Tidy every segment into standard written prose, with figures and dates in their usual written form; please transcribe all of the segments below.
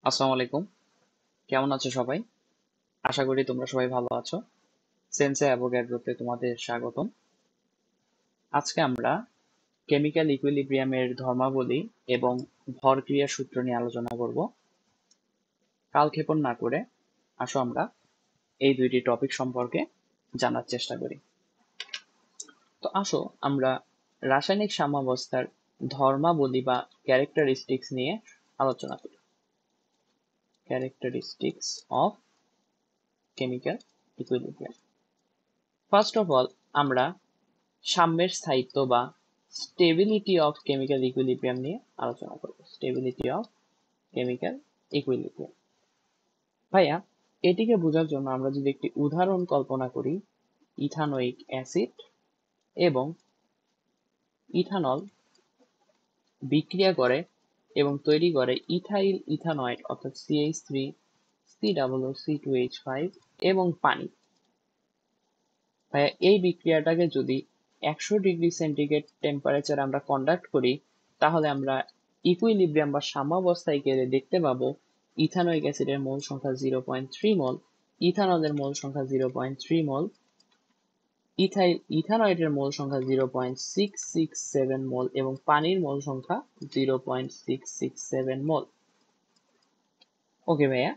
আসসালামু আলাইকুম। কেমন আছো সবাই? আশা করি তোমরা সবাই ভালো আছো। সেন্সে অ্যাভোগাড্রোতে তোমাদের স্বাগতম। আজকে আমরা কেমিক্যাল ইকুইলিব্রিয়ামের ধর্মাবলী এবং ভরক্রিয়া সূত্র নিয়ে আলোচনা করব। কালক্ষেপণ না করে আসো আমরা এই দুইটি টপিক সম্পর্কে জানার চেষ্টা করি। তো আসো আমরা রাসায়নিক সাম্যাবস্থার ধর্মাবলী বা ক্যারেক্টারিস্টিক্স নিয়ে আলোচনা করি। Characteristics of chemical equilibrium. First of all আমরা সাম্যের স্থায়িত্ব বা স্টেবিলিটি অফ কেমিক্যাল ইকুইলিব্রিয়াম নিয়ে আলোচনা করব। Stability of chemical equilibrium. ভাইয়া, এটিকে বোঝার জন্য আমরা যদি একটি উদাহরণ কল্পনা করি, ইথানোয়িক অ্যাসিড এবং ইথানল বিক্রিয়া করে এবং তৈরি করে ইথাইল ইথানয়েড অর্থাৎ CH3 COO2H5 এবং পানি। ভাইয়া, এই বিক্রিয়াটাকে যদি 100°C টেম্পারেচার আমরা কন্ডাক্ট করি, তাহলে আমরা ইকুইলিব্রিয়াম বা সাম্যাবস্থায় গেলে দেখতে পাবো ইথানোয়িক অ্যাসিডের মোল সংখ্যা 0.3 মোল, ইথানলের মোল সংখ্যা 0.3 মোল, ইথাইল ইথানয়েডের মোল সংখ্যা 0.667 মোল এবং পানির মোল সংখ্যা 0.667 মোল। ওকে ভাইয়া,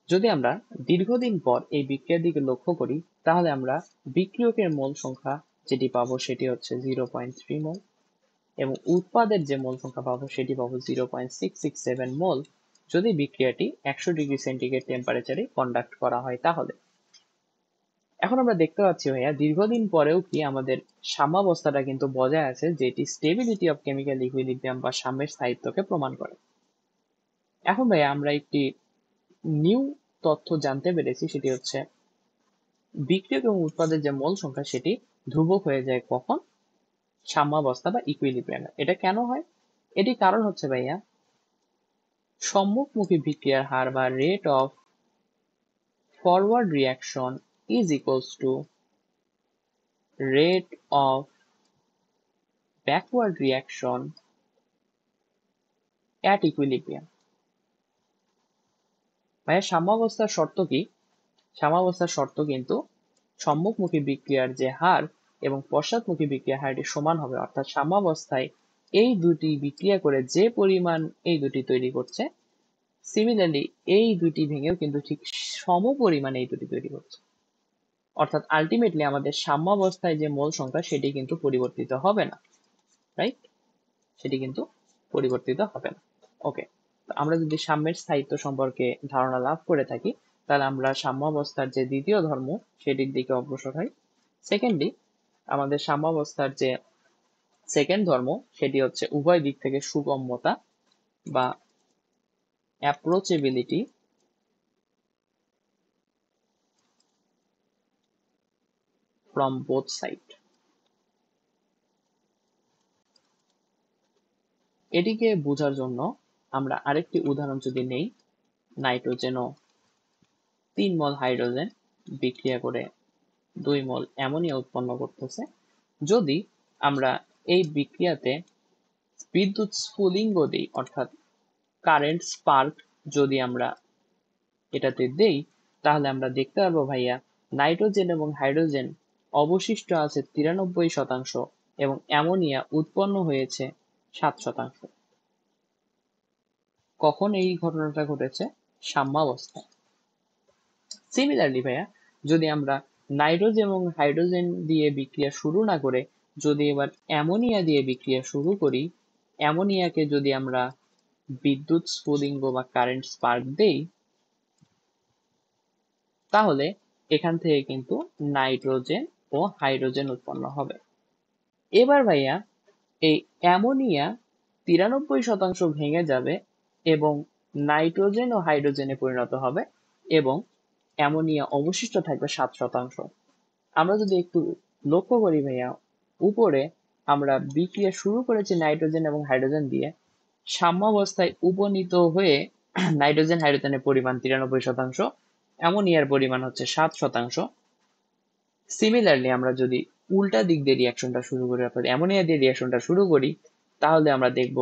যদি আমরা দীর্ঘদিন পর এই বিক্রিয়ার দিকে লক্ষ্য করি, তাহলে আমরা বিক্রিয়কের মোল সংখ্যা যেটি পাবো সেটি হচ্ছে 0.3 মোল এবং উৎপাদের যে মোল সংখ্যা পাবো সেটি পাবো 0.667 মোল, যদি বিক্রিয়াটি 100°C টেম্পারেচারে কন্ডাক্ট করা হয়। তাহলে এখন আমরা দেখতে পাচ্ছি ভাইয়া, দীর্ঘদিন পরেও কি আমাদের সাম্যাবস্থাটা কিন্তু বজায় আছে, যেটি স্টেবিলিটি অফ কেমিক্যাল ইকুইলিব্রিয়াম বা সাম্যের স্থায়িত্বকে প্রমাণ করে। এখন ভাইয়া আমরা একটি নিউ তথ্য জানতে পেরেছি, সেটি হচ্ছে বিক্রিয়ক এবং উৎপাদের যে মোল সংখ্যা সেটি ধ্রুবক হয়ে যায় কখন? সাম্যাবস্থা বা ইকুইলিব্রিয়ামে। এটা কেন হয়? এটি কারণ হচ্ছে ভাইয়া, সম্মুখমুখী বিক্রিয়ার হার বা rate of forward reaction is equals two rate of backward reaction at equilibrium. ভাইয়া, সাম্যাবস্থার শর্ত কি? সাম্যাবস্থার শর্ত কিন্তু সম্মুখমুখী বিক্রিয়ার যে হার এবং পশ্চাৎমুখী বিক্রিয়ার হারটি সমান হবে, অর্থাৎ সাম্যাবস্থায় এই দুটি বিক্রিয়া করে যে পরিমাণ এই দুটি তৈরি করছে, সিমিলারলি এই দুটি ভেঙেও কিন্তু ঠিক সম পরিমাণে এই দুটি তৈরি করছে। অর্থাৎ আলটিমেটলি আমাদের সাম্যাবস্থায় যে মোল সংখ্যা সেটি কিন্তু পরিবর্তিত হবে না, রাইট? সেটি কিন্তু পরিবর্তিত হবে না। ওকে, আমরা যদি সাম্যের স্থায়িত্ব সম্পর্কে ধারণা লাভ করে থাকি, তাহলে আমরা সাম্যাবস্থার যে দ্বিতীয় ধর্ম সেটির দিকে অগ্রসর হই। সেকেন্ডলি, আমাদের সাম্যাবস্থার যে সেকেন্ড ধর্ম সেটি হচ্ছে উভয় দিক থেকে সুগম্যতা বা অ্যাপ্রোচেবিলিটি ফ্রম বোথ সাইড। এটিকে বোঝার জন্য আমরা আরেকটি উদাহরণ যদি নেই, নাইট্রোজেন ও 3 মোল হাইড্রোজেন বিক্রিয়া করে 2 মোল অ্যামোনিয়া উৎপন্ন করতেছে। যদি আমরা এই বিক্রিয়াতে বিদ্যুৎ স্ফুলিঙ্গ দিই, অর্থাৎ কারেন্ট স্পার্ক যদি আমরা এটাতে দেই, তাহলে আমরা দেখতে পারবো ভাইয়া, নাইট্রোজেন এবং হাইড্রোজেন অবশিষ্ট আছে 93% এবং অ্যামোনিয়া উৎপন্ন হয়েছে 7%। কখন এই ঘটনাটা ঘটেছে? সাম্যাবস্থায়। সিমিলারলি ভাইয়া, যদি আমরা নাইট্রোজেন এবং হাইড্রোজেন দিয়ে বিক্রিয়া শুরু না করে যদি এবার অ্যামোনিয়া দিয়ে বিক্রিয়া শুরু করি, অ্যামোনিয়াকে যদি আমরা বিদ্যুৎ স্ফুলিঙ্গ বা কারেন্ট স্পার্ক দেই, তাহলে এখান থেকে কিন্তু নাইট্রোজেন ও হাইড্রোজেন উৎপন্ন হবে। এবার ভাইয়া, এই অ্যামোনিয়া 93% ভেঙে যাবে এবং নাইট্রোজেন ও হাইড্রোজেনে পরিণত হবে এবং অ্যামোনিয়া অবশিষ্ট থাকবে 7%। আমরা যদি একটু লক্ষ্য করি ভাইয়া, উপরে আমরা বিক্রিয়া শুরু করেছি নাইট্রোজেন এবং হাইড্রোজেন দিয়ে, সাম্যাবস্থায় উপনীত হয়ে নাইট্রোজেন হাইড্রোজেনের পরিমাণ 93%, অ্যামোনিয়ার পরিমাণ হচ্ছে 7%। সিমিলারলি আমরা যদি উল্টা দিক দিয়ে রিয়াকশনটা শুরু করি, অর্থাৎ অ্যামোনিয়া দিয়ে রিয়াকশনটা শুরু করি, তাহলে আমরা দেখব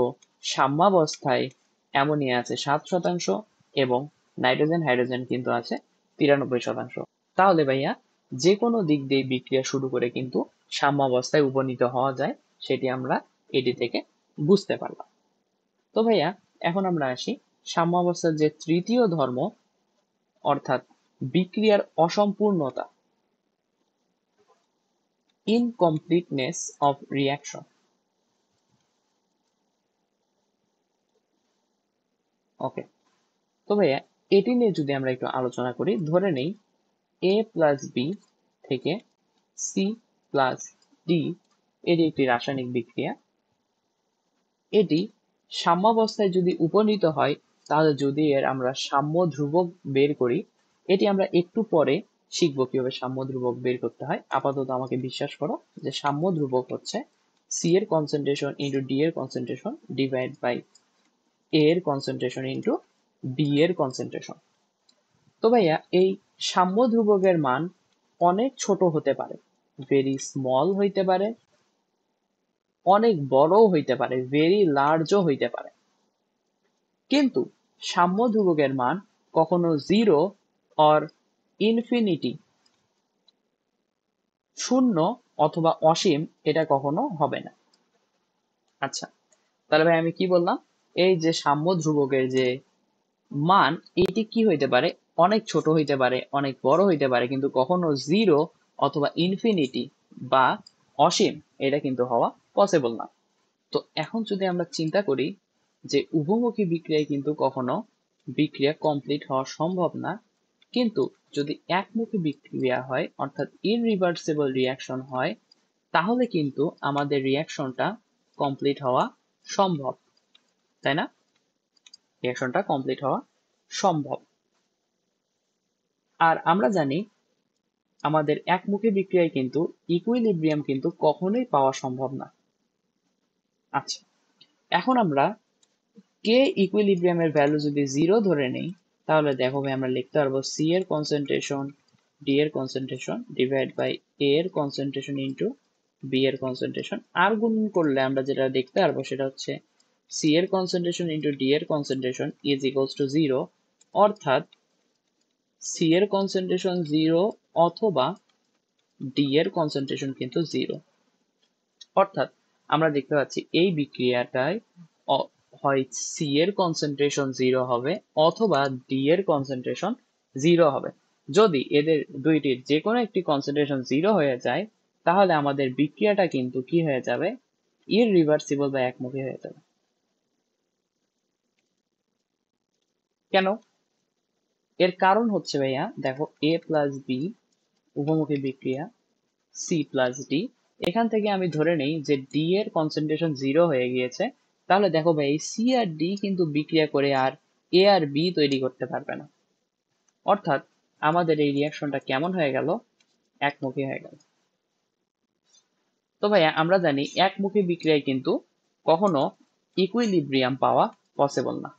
সাম্যাবস্থায় অ্যামোনিয়া আছে 7% এবং নাইট্রোজেন হাইড্রোজেন কিন্তু আছে 93%। তাহলে ভাইয়া যে কোনো দিক দিয়ে বিক্রিয়া শুরু করে কিন্তু সাম্যাবস্থায় উপনীত হওয়া যায়, সেটি আমরা এটি থেকে বুঝতে পারলাম। তো ভাইয়া এখন আমরা আসি সাম্যাবস্থার যে তৃতীয় ধর্ম, অর্থাৎ বিক্রিয়ার অসম্পূর্ণতা, ইনকমপ্লিটনেস অফ রিয়াকশন। ওকে, তো ভাইয়া এটি নিয়ে যদি আমরা একটু আলোচনা করি, ধরে নেই এ প্লাস বি থেকে সি প্লাস ডি এটি একটি রাসায়নিক বিক্রিয়া। এটি সাম্যাবস্থায় যদি উপনীত হয়, তাহলে যদি এর আমরা সাম্য ধ্রুবক বের করি, এটি আমরা একটু পরে শিখবো কিভাবে সাম্য ধ্রুবক বের করতে হয়। আপাতত আমাকে বিশ্বাস করো যে সাম্য ধ্রুবক হচ্ছে সি এর কনসেন্ট্রেশন ইন্টু ডি এর কনসেন্ট্রেশন ডিভাইড বাই এ এর কনসেন্ট্রেশন ইন্টু বি এর কনসেন্ট্রেশন। তো ভাইয়া এই সাম্য ধ্রুবকের মান অনেক ছোট হতে পারে, ভেরি স্মল হইতে পারে, অনেক বড়ও হইতে পারে, ভেরি লার্জও হইতে পারে। কিন্তু সাম্য ধ্রুবকের মান কখনো 0 অর ইনফিনিটি, শূন্য অথবা অসীম, এটা কখনো হবে না। আচ্ছা, তাহলে ভাই আমি কি বললাম, এই যে সাম্য ধ্রুবকের যে মান, এটি কি হইতে পারে, অনেক ছোট হইতে পারে, অনেক বড় হইতে পারে, কিন্তু কখনো 0 অথবা ইনফিনিটি বা অসীম এটা কিন্তু হওয়া পসিবল না। তো এখন যদি আমরা চিন্তা করি যে উভমুখী বিক্রিয়ায় কিন্তু কখনো বিক্রিয়া কমপ্লিট হওয়া সম্ভব না, কিন্তু যদি একমুখী বিক্রিয়া হয় অর্থাৎ ইররিভার্সিবল রিয়াকশন হয়, তাহলে কিন্তু আমাদের রিয়াকশনটা কমপ্লিট হওয়া সম্ভব, তাই না? রিয়াকশনটা কমপ্লিট হওয়া সম্ভব। আর আমরা জানি আমাদের একমুখী বিক্রিয়ায় কিন্তু ইকুইলিব্রিয়াম কিন্তু কখনোই পাওয়া সম্ভব না। আচ্ছা, এখন আমরা কে ইকুইলিব্রিয়ামের ভ্যালু যদি 0 ধরে নেই, তাহলে দেখো ভাই আমরা লিখতে পারবো সি এর কনসেন্ট্রেশন ডি এর কনসেন্ট্রেশন ডিভাইড বাই এ এর কনসেন্ট্রেশন ইন্টু বি এর কনসেন্ট্রেশন। আর গুণ করলে আমরা যেটা দেখতে পারবো সেটা হচ্ছে সি এর কনসেন্ট্রেশন ইন্টু ডি এর কনসেন্ট্রেশন ইজ ইকুয়ালস টু 0, অর্থাৎ সি এর কনসেন্ট্রেশন 0 অথবা ডি এর কনসেন্ট্রেশন কিন্তু 0। অর্থাৎ আমরা দেখতে পাচ্ছি এই বিক্রিয়াটায় হয় সি এর কনসেন্ট্রেশন 0 হবে অথবা ডি এর কনসেন্ট্রেশন 0 হবে। যদি এদের দুইটির যে কোনো একটি কনসেন্ট্রেশন 0 হয়ে যায়, তাহলে আমাদের বিক্রিয়াটা কিন্তু কি হয়ে যাবে, ইররিভার্সিবল বা একমুখী হয়ে যাবে। কেন? এর কারণ হচ্ছে ভাইয়া দেখো এ প্লাস বি উভমুখী বিক্রিয়া, সি প্লাস ডি, এখান থেকে আমি ধরে নেই যে ডি এর কনসেন্ট্রেশন 0 হয়ে গিয়েছে, তাহলে দেখো ভাই এই সি আর ডি কিন্তু বিক্রিয়া করে আর এ আর বি তৈরি করতে পারবে না। অর্থাৎ আমাদের এই রিয়াকশনটা কেমন হয়ে গেল, একমুখী হয়ে গেল। তো ভাইয়া আমরা জানি একমুখী বিক্রিয়ায় কিন্তু কখনো ইকুইলিব্রিয়াম পাওয়া পসিবল না,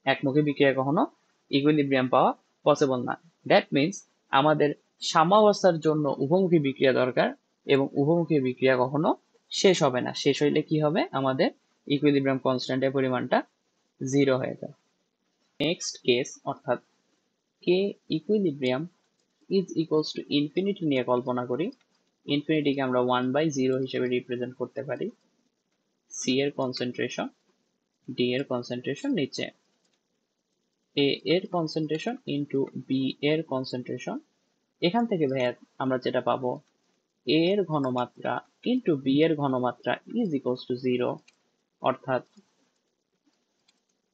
একমুখী বিক্রিয়ায় কখনো ইকুইলিব্রিয়াম পাওয়া পসিবল না। দ্যাট মিনস আমাদের সাম্যাবস্থার জন্য উভমুখী বিক্রিয়া দরকার, এবং উভমুখী বিক্রিয়া কখনো শেষ হবে না। শেষ হইলে কি হবে, আমাদের ইকুইলিব্রিয়াম কনস্ট্যান্টের পরিমাণটা 0 হয়ে যাবে। নেক্সট কেস, অর্থাৎ K equilibrium is equals to infinity নিয়ে কল্পনা করি। ইনফিনিটিকে আমরা 1/0 হিসেবে রিপ্রেজেন্ট করতে পারি। সি এর কনসেন্ট্রেশন, ডি এর কনসেন্ট্রেশন নিচে, এ এর কনসেন্ট্রেশন ইন্টু বি এর কনসেন্ট্রেশন। এখান থেকে ভাইয়া আমরা যেটা পাবো, এ এর ঘনমাত্রা ইন্টু বি এর ঘনমাত্রা ইজ ইকুয়ালস টু 0, অর্থাৎ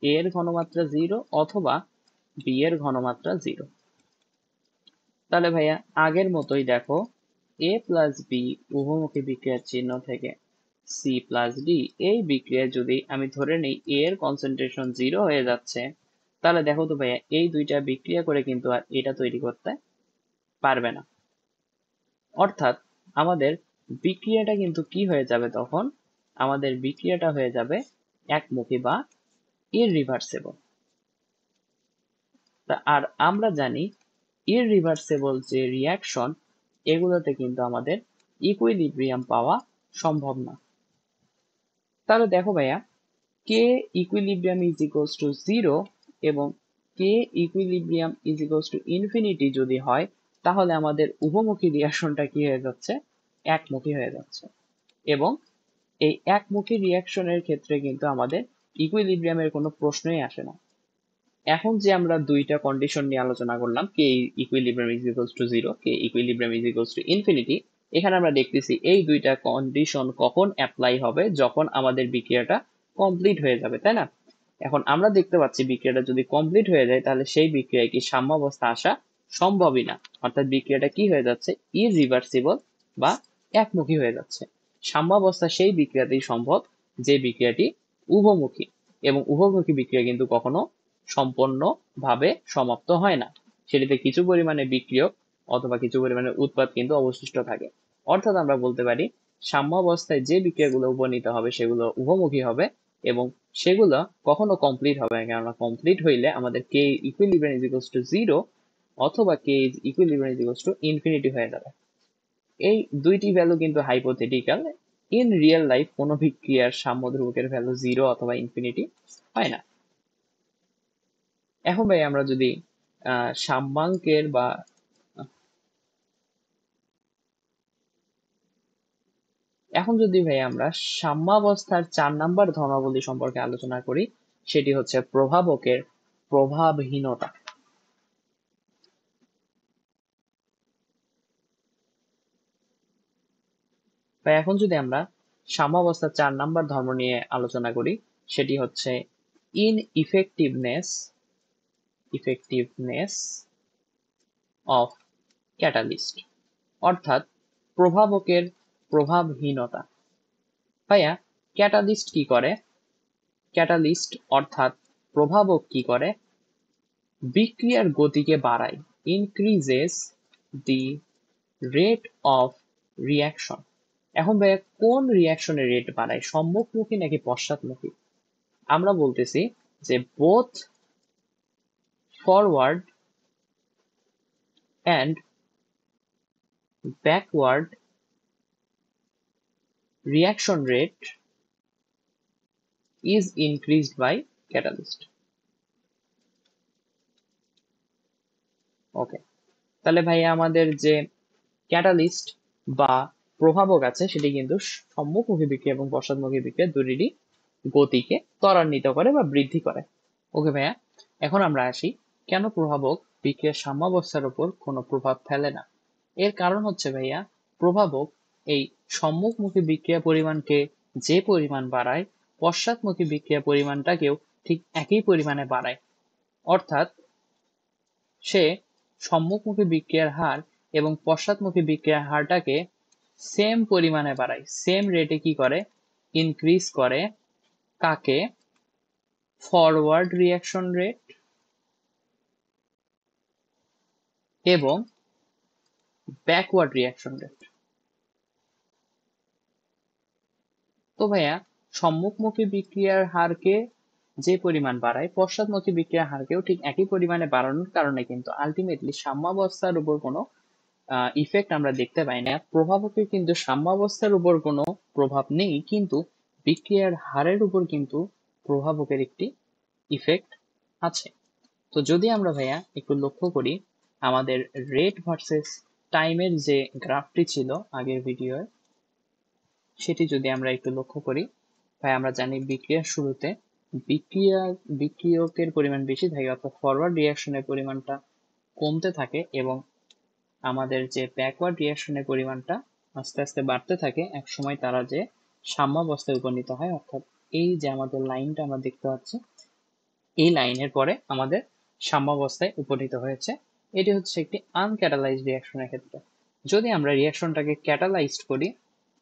এ এর ঘনমাত্রা 0 অথবা বি এর ঘনমাত্রা 0। তাহলে ভাইয়া আগের মতোই দেখো এ প্লাস বি উভমুখী বিক্রিয়ার চিহ্ন থেকে সি প্লাস ডি এই বিক্রিয়ায় যদি আমি ধরে নেই এ এর কনসেন্ট্রেশন 0 হয়ে যাচ্ছে, তাহলে দেখো তো ভাইয়া এই দুইটা বিক্রিয়া করে কিন্তু আর এটা তৈরি করতে পারবে না। অর্থাৎ আমাদের বিক্রিয়াটা কিন্তু কি হয়ে যাবে, তখন আমাদের বিক্রিয়াটা হয়ে যাবে একমুখী বা ইররিভার্সিবল। আর আমরা জানি ইররিভার্সিবল যে রিয়াকশন, এগুলোতে কিন্তু আমাদের ইকুইলিব্রিয়াম পাওয়া সম্ভব না। তাহলে দেখো ভাইয়া K equilibrium is equals to 0 এবং K equilibrium is equals to infinity যদি হয়, তাহলে আমাদের উভমুখী রিয়াকশনটা কি হয়ে যাচ্ছে, একমুখী হয়ে যাচ্ছে। এবং এই একমুখী রিয়াকশনের ক্ষেত্রে কিন্তু আমাদের ইকুইলিব্রিয়ামের কোনো প্রশ্নই আসে না। এখন যে আমরা দুইটা কন্ডিশন নিয়ে আলোচনা করলাম, K equilibrium is equals to 0, K equilibrium is equals to infinity, এখানে আমরা দেখতেছি এই দুইটা কন্ডিশন কখন অ্যাপ্লাই হবে, যখন আমাদের বিক্রিয়াটা কমপ্লিট হয়ে যাবে, তাই না? এখন আমরা দেখতে পাচ্ছি বিক্রিয়াটা যদি কমপ্লিট হয়ে যায়, তাহলে সেই বিক্রিয়ায় কি সাম্যাবস্থা আসা সম্ভবই না, অর্থাৎ বিক্রিয়াটা কি হয়ে যাচ্ছে, ইরিভার্সিবল বা একমুখী হয়ে যাচ্ছে। সাম্যাবস্থা সেই বিক্রিয়াতেই সম্ভব যে বিক্রিয়াটি উভমুখী, এবং উভমুখী বিক্রিয়া কিন্তু কখনো সম্পূর্ণভাবে সমাপ্ত হয় না, সেটিতে কিছু পরিমাণে বিক্রিয়ক অথবা কিছু পরিমাণে উৎপাদ কিন্তু অবশিষ্ট থাকে। অর্থাৎ আমরা বলতে পারি সাম্যাবস্থায় যে বিক্রিয়াগুলো উপনীত হবে সেগুলো উভমুখী হবে, এবং সেগুলো কখনো কমপ্লিট হবে না, কেননা কমপ্লিট হইলে আমাদের K equilibrium is equals to 0 অথবা K is equilibrium is equals to infinity হয়ে যাবে। এই দুইটি ভ্যালু কিন্তু হাইপোথেটিক্যাল, ইন রিয়েল লাইফ কোনো বিক্রিয়ার সাম্য ধ্রুবকের ভ্যালু 0 অথবা ইনফিনিটি হয় না। এখন ভাই আমরা যদি সাম্যাঙ্কের বা এখন যদি ভাই আমরা সাম্যাবস্থার 4 নাম্বার ধর্মাবলী সম্পর্কে আলোচনা করি, সেটি হচ্ছে প্রভাবকের প্রভাবহীনতা। ভাই এখন যদি আমরা সাম্যাবস্থার 4 নাম্বার ধর্ম নিয়ে আলোচনা করি, সেটি হচ্ছে ইফেক্টিভনেস অফ ক্যাটালিস্ট, অর্থাৎ প্রভাবকের প্রভাবহীনতা। ভাইয়া ক্যাটালিস্ট কি করে? ক্যাটালিস্ট অর্থাৎ প্রভাবক কি করে? বিক্রিয়ার গতিকে বাড়ায়, increases the rate of reaction. এখন ভাইয়া কোন রিয়াকশনের রেট বাড়ায়, সম্মুখমুখী নাকি পশ্চাৎমুখী? আমরা বলতেছি যে both forward and backward reaction rate is increased by catalyst. ওকে, তাহলে ভাইয়া আমাদের যে ক্যাটালিস্ট বা প্রভাবক আছে সেটি কিন্তু সম্মুখমুখী বিক্রিয়া এবং পশ্চাৎমুখী বিক্রিয়া দুটিরই গতিকে ত্বরান্বিত করে বা বৃদ্ধি করে। ওকে ভাইয়া, এখন আমরা আসি কেন প্রভাবক বিক্রিয়ার সাম্যাবস্থার উপর কোনো প্রভাব ফেলে না। এর কারণ হচ্ছে ভাইয়া, প্রভাবক এই সম্মুখমুখী বিক্রিয়া পরিমাণকে যে পরিমাণ বাড়ায়, পশ্চাৎমুখী বিক্রিয়া পরিমাণটাকেও ঠিক একই পরিমাণে বাড়ায়। অর্থাৎ সে সম্মুখমুখী বিক্রিয়ার হার এবং পশ্চাৎমুখী বিক্রিয়ার হারটাকে সেম পরিমাণে বাড়ায়, সেম রেটে কি করে, ইনক্রিজ করে। কাকে? ফরওয়ার্ড রিয়াকশন রেট এবং ব্যাকওয়ার্ড রিয়াকশন রেট। তো ভাইয়া সম্মুখমুখী বিক্রিয়ার হারকে যে পরিমাণ বাড়ায়, পশ্চাৎমুখী বিক্রিয়ার হারকেও ঠিক একই পরিমাণে বাড়ানোর কারণে কিন্তু আলটিমেটলি সাম্যাবস্থার উপর কোনো ইফেক্ট আমরা দেখতে পাই না। প্রভাবকে কিন্তু সাম্যাবস্থার উপর কোনো প্রভাব নেই, কিন্তু বিক্রিয়ার হারের উপর কিন্তু প্রভাবকের একটি ইফেক্ট আছে। তো যদি আমরা ভাইয়া একটু লক্ষ্য করি আমাদের রেট ভার্সেস টাইমের যে গ্রাফটি ছিল আগের ভিডিওয়, সেটি যদি আমরা একটু লক্ষ্য করি, ভাই আমরা জানি বিক্রিয়ার শুরুতে বিক্রিয়কের পরিমাণ বেশি থাকে, অর্থাৎ ফরওয়ার্ড রিয়াকশনের পরিমাণটা কমতে থাকে, এবং আমাদের যে ব্যাকওয়ার্ড রিয়াকশনের পরিমাণটা আস্তে আস্তে বাড়তে থাকে। এক সময় তারা যে সাম্যাবস্থায় উপনীত হয়, অর্থাৎ এই যে আমাদের লাইনটা আমরা দেখতে পাচ্ছি, এই লাইনের পরে আমাদের সাম্যাবস্থায় উপনীত হয়েছে। এটি হচ্ছে একটি আনক্যাটালাইজড রিয়াকশনের ক্ষেত্রে। যদি আমরা রিয়াকশনটাকে ক্যাটালাইজড করি,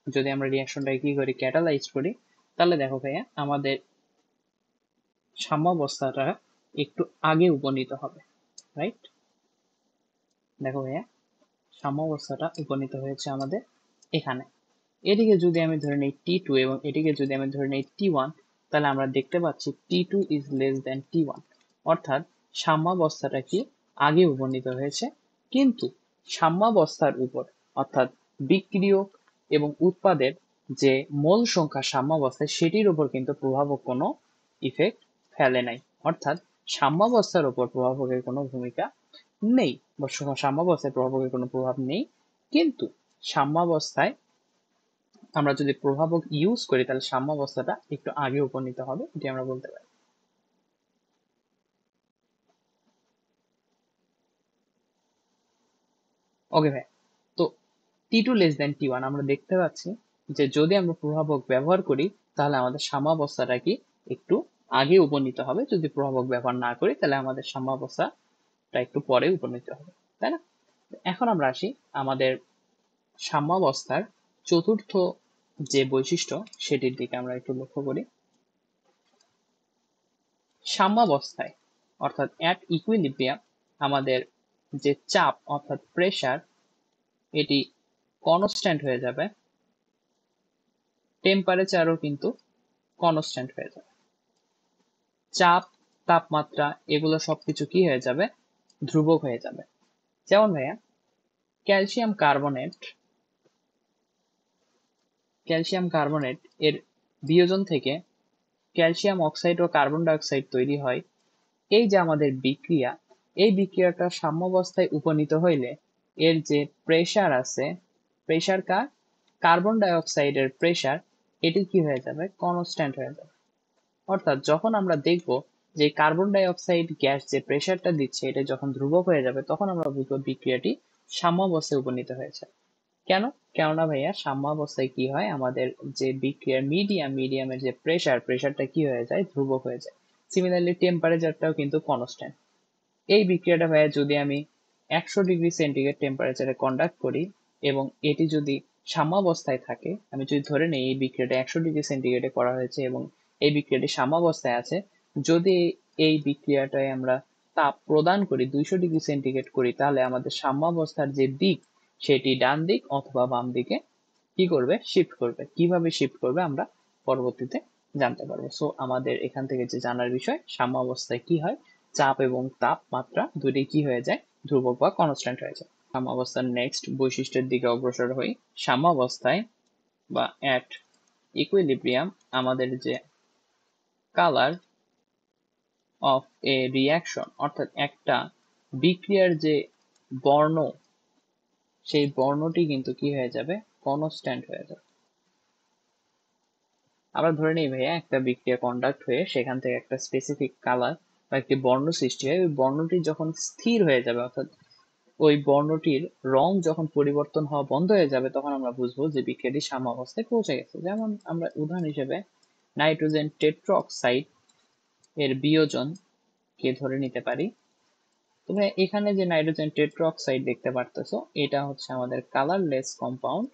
যদি আমরা রিয়াকশনটাকে কি করি, ক্যাটালাইজড করি, তাহলে দেখো ভাইয়া আমাদের সাম্যাবস্থাটা একটু আগে উপনীত হবে, রাইট? দেখো ভাইয়া সাম্যাবস্থাটা উপনীত হয়েছে আমাদের এখানে। এদিকে যদি আমি ধরে নিই T2 এবং এটিকে যদি আমি ধরে নিই T1, তাহলে আমরা দেখতে পাচ্ছি T2 is less than T1, অর্থাৎ সাম্যাবস্থাটা কি আগে উপনীত হয়েছে, কিন্তু সাম্যাবস্থার উপর অর্থাৎ বিক্রিয়ক এবং উৎপাদের যে মোল সংখ্যা সাম্যাবস্থায়, সেটির উপর কিন্তু প্রভাবক কোনো ইফেক্ট ফেলে নাই। অর্থাৎ সাম্যাবস্থার উপর প্রভাবকের কোনো ভূমিকা নেই বা সাম্যাবস্থায় প্রভাবকের কোনো প্রভাব নেই, কিন্তু সাম্যাবস্থায় আমরা যদি প্রভাবক ইউজ করি তাহলে সাম্যাবস্থাটা একটু আগে উপনীত হবে, এটি আমরা বলতে পারি। ওকে ভাই, তো T2 লেস দেন T1 আমরা দেখতে পাচ্ছি যে যদি আমরা প্রভাবক ব্যবহার করি তাহলে আমাদের সাম্যাবস্থাটা কি একটু আগে উপনীত হবে, যদি প্রভাবক ব্যবহার না করি তাহলে আমাদের সাম্যাবস্থাটা একটু পরে উপনীত হবে, তাই না? এখন আমরা আসি আমাদের সাম্যাবস্থার চতুর্থ যে বৈশিষ্ট্য সেটির দিকে আমরা একটু লক্ষ্য করি। সাম্যাবস্থায় অর্থাৎ অ্যাট ইকুইলিব্রিয়াম আমাদের যে চাপ অর্থাৎ প্রেসার এটি কনস্ট্যান্ট হয়ে যাবে, টেম্পারেচারও কিন্তু কনস্ট্যান্ট হয়ে যাবে। চাপ, তাপমাত্রা এগুলো সবকিছু কি হয়ে যাবে, ধ্রুবক হয়ে যাবে। যেমন ভাইয়া ক্যালসিয়াম কার্বনেট এর বিয়োজন থেকে ক্যালসিয়াম অক্সাইড ও কার্বন ডাইঅক্সাইড তৈরি হয়। এই যে আমাদের বিক্রিয়া, এই বিক্রিয়াটা সাম্যাবস্থায় উপনীত হইলে এর যে প্রেসার আছে, প্রেসার কার্বন ডাইঅক্সাইডের প্রেসার, এটি কি হয়ে যাবে, কনস্ট্যান্ট হয়ে যাবে। অর্থাৎ যখন আমরা দেখব যে কার্বন ডাই অক্সাইড গ্যাস যে প্রেসারটা দিচ্ছে এটা যখন ধ্রুবক হয়ে যাবে তখন আমরা বুঝবো বিক্রিয়াটি সাম্যাবস্থায় উপনীত হয়েছে। কেননা ভাইয়া সাম্যাবস্থায় কি হয়, আমাদের যে বিক্রিয়ার মিডিয়ামের যে প্রেসারটা কি হয়ে যায়, ধ্রুবক হয়ে যায়। সিমিলারলি টেম্পারেচারটাও কিন্তু কনস্ট্যান্ট। এই বিক্রিয়াটা ভাইয়া যদি আমি 100°C টেম্পারেচারে কন্ডাক্ট করি এবং এটি যদি সাম্যাবস্থায় থাকে, আমি যদি ধরে নিই এই বিক্রিয়াটা 100°C করা হয়েছে এবং এই বিক্রিয়াটি সাম্যাবস্থায় আছে, যদি এই বিক্রিয়াটায় আমরা তাপ প্রদান করি 200°C করি তাহলে আমাদের সাম্যাবস্থার যে দিক সেটি ডান দিক অথবা বাম দিকে কি করবে, শিফট করবে। কিভাবে শিফট করবে আমরা পরবর্তীতে জানতে পারবো। সো আমাদের এখান থেকে যে জানার বিষয়, সাম্যাবস্থায় কি হয়, চাপ এবং তাপমাত্রা দুটি কি হয়ে যায়, ধ্রুবক বা কনস্ট্যান্ট হয়ে যায়। সাম্যাবস্থার নেক্সট বৈশিষ্ট্যের দিকে অগ্রসর হই। সাম্যাবস্থায় বা অ্যাট ইকুইলিব্রিয়াম আমাদের যে কালার অফ এ রিয়াকশন অর্থাৎ একটা বিক্রিয়ার যে বর্ণ, সেই বর্ণটি কিন্তু কি হয়ে যাবে, কনস্ট্যান্ট হয়ে যাবে। আমরা ধরে নিই ভাইয়া একটা বিক্রিয়া কন্ডাক্ট হয়ে সেখান থেকে একটা স্পেসিফিক কালার বা একটি বর্ণ সৃষ্টি হয়, ওই বর্ণটি যখন স্থির হয়ে যাবে অর্থাৎ ওই বর্ণটির রং যখন পরিবর্তন হওয়া বন্ধ হয়ে যাবে তখন আমরা বুঝবো যে বিক্রিয়াটি সাম্যাবস্থায় পৌঁছে গেছে। যেমন আমরা উদাহরণ হিসেবে নাইট্রোজেন টেট্রাঅক্সাইড এর বিয়োজন কে ধরে নিতে পারি। তোমরা এখানে যে নাইট্রোজেন টেট্রাঅক্সাইড দেখতে পারতেছো এটা হচ্ছে আমাদের কালারলেস কম্পাউন্ড,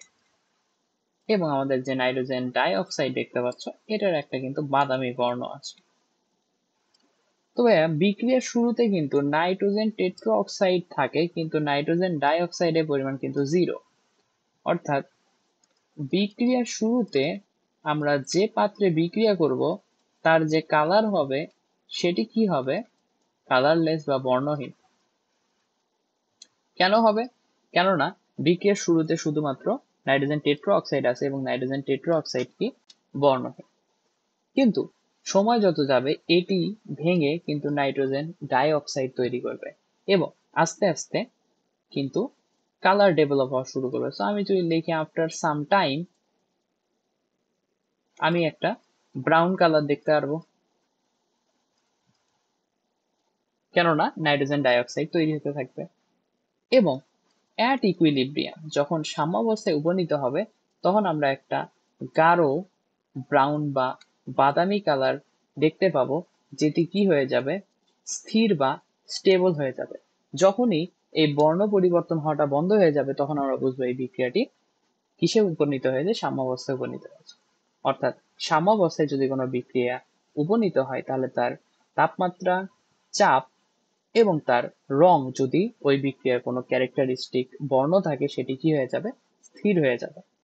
এবং আমাদের যে নাইট্রোজেন ডাই অক্সাইড দেখতে পাচ্ছ এটার একটা কিন্তু বাদামি বর্ণ আছে। তো ভাইয়া বিক্রিয়ার শুরুতে কিন্তু নাইট্রোজেন টেট্রাঅক্সাইড থাকে কিন্তু নাইট্রোজেন ডাই অক্সাইডের পরিমাণ কিন্তু 0। অর্থাৎ বিক্রিয়ার শুরুতে আমরা যে পাত্রে বিক্রিয়া করব তার যে কালার হবে সেটি কি হবে, কালারলেস বা বর্ণহীন। কেন হবে, কেননা বিক্রিয়ার শুরুতে শুধুমাত্র নাইট্রোজেন টেট্রাঅক্সাইড আছে এবং নাইট্রোজেন টেট্রাঅক্সাইড কি বর্ণহীন। কিন্তু সময় যত যাবে এটি ভেঙে কিন্তু নাইট্রোজেন ডাই অক্সাইড তৈরি করবে এবং আস্তে আস্তে কিন্তু কালার ডেভেলপ হওয়া শুরু করবে। সো আমি যদি লিখি আফটার সাম টাইম আমি একটা ব্রাউন কালার দেখতে পারবো, কেননা নাইট্রোজেন ডাই অক্সাইড তৈরি হতে থাকবে। এবং অ্যাট ইকুইলিব্রিয়াম যখন সাম্যাবস্থায় উপনীত হবে তখন আমরা একটা গাঢ় ব্রাউন বা বাদামি কালার দেখতে পাবো, যেটি কি হয়ে যাবে, স্থির বা স্টেবল হয়ে যাবে। যখনই এই বর্ণ পরিবর্তন হওয়াটা বন্ধ হয়ে যাবে তখন আমরা বুঝবো এই বিক্রিয়াটি কিসে উপনীত হয়েছে, সাম্যাবস্থায় উপনীত হয়েছে। অর্থাৎ সাম্যাবস্থায় যদি কোনো বিক্রিয়া উপনীত হয় তাহলে তার তাপমাত্রা, চাপ এবং তার রং যদি ওই বিক্রিয়ার কোনো ক্যারেক্টারিস্টিক বর্ণ থাকে সেটি কি হয়ে যাবে, স্থির হয়ে যাবে।